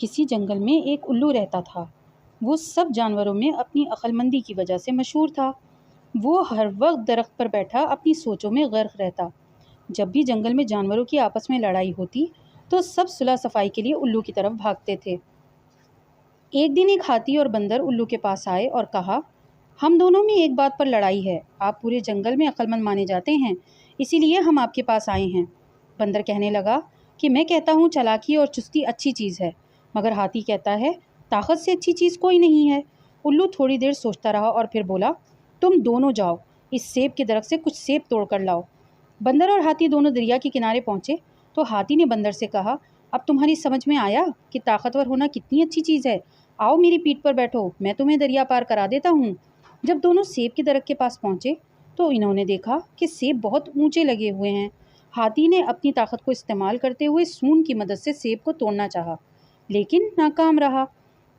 کسی جنگل میں ایک الو رہتا تھا۔ وہ سب جانوروں میں اپنی عقل مندی کی وجہ سے مشہور تھا۔ وہ ہر وقت درخت پر بیٹھا اپنی سوچوں میں غرق رہتا۔ جب بھی جنگل میں جانوروں کی آپس میں لڑائی ہوتی تو سب صلح صفائی کے لیے الو کی طرف بھاگتے تھے۔ ایک دن ایک ہاتھی اور بندر الو کے پاس آئے اور کہا، ہم دونوں میں ایک بات پر لڑائی ہے۔ آپ پورے جنگل میں عقل مند مانے جاتے ہیں، اسی لیے ہم آپ کے پاس آئے ہیں۔ بندر کہنے لگا کہ میں کہتا ہوں چالاکی اور چستی اچھی چیز ہے، مگر ہاتھی کہتا ہے طاقت سے اچھی چیز کوئی نہیں ہے۔ الو تھوڑی دیر سوچتا رہا اور پھر بولا، تم دونوں جاؤ، اس سیب کے درخت سے کچھ سیب توڑ کر لاؤ۔ بندر اور ہاتھی دونوں دریا کے کنارے پہنچے تو ہاتھی نے بندر سے کہا، اب تمہاری سمجھ میں آیا کہ طاقتور ہونا کتنی اچھی چیز ہے؟ آؤ میری پیٹھ پر بیٹھو، میں تمہیں دریا پار کرا دیتا ہوں۔ جب دونوں سیب کے درخت کے پاس پہنچے تو انہوں نے دیکھا کہ سیب بہت اونچے لگے ہوئے ہیں۔ ہاتھی نے اپنی طاقت کو استعمال کرتے ہوئے سون کی مدد سے سیب کو توڑنا چاہا، لیکن ناکام رہا۔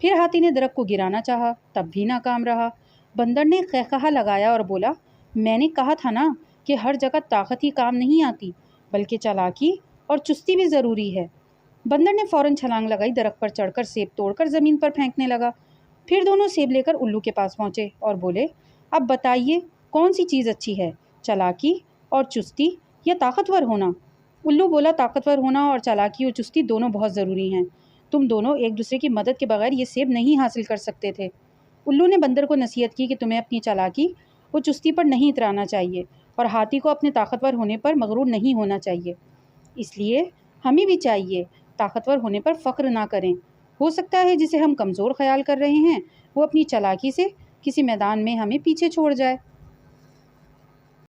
پھر ہاتھی نے درخت کو گرانا چاہا، تب بھی ناکام رہا۔ بندر نے قہقہا لگایا اور بولا، میں نے کہا تھا نا کہ ہر جگہ طاقت ہی کام نہیں آتی، بلکہ چالاکی اور چستی بھی ضروری ہے۔ بندر نے فوراً چھلانگ لگائی، درخت پر چڑھ کر سیب توڑ کر زمین پر پھینکنے لگا۔ پھر دونوں سیب لے کر الو کے پاس پہنچے اور بولے، اب بتائیے کون سی چیز اچھی ہے، چالاکی اور چستی یا طاقتور ہونا؟ الو بولا، طاقتور ہونا اور چالاکی اور چستی دونوں بہت ضروری ہیں۔ تم دونوں ایک دوسرے کی مدد کے بغیر یہ سیب نہیں حاصل کر سکتے تھے۔ الو نے بندر کو نصیحت کی کہ تمہیں اپنی چالاکی اور چستی پر نہیں اترانا چاہیے اور ہاتھی کو اپنے طاقتور ہونے پر مغرور نہیں ہونا چاہیے۔ اس لیے ہمیں بھی چاہیے طاقتور ہونے پر فخر نہ کریں۔ ہو سکتا ہے جسے ہم کمزور خیال کر رہے ہیں وہ اپنی چالاکی سے کسی میدان میں ہمیں پیچھے چھوڑ جائے۔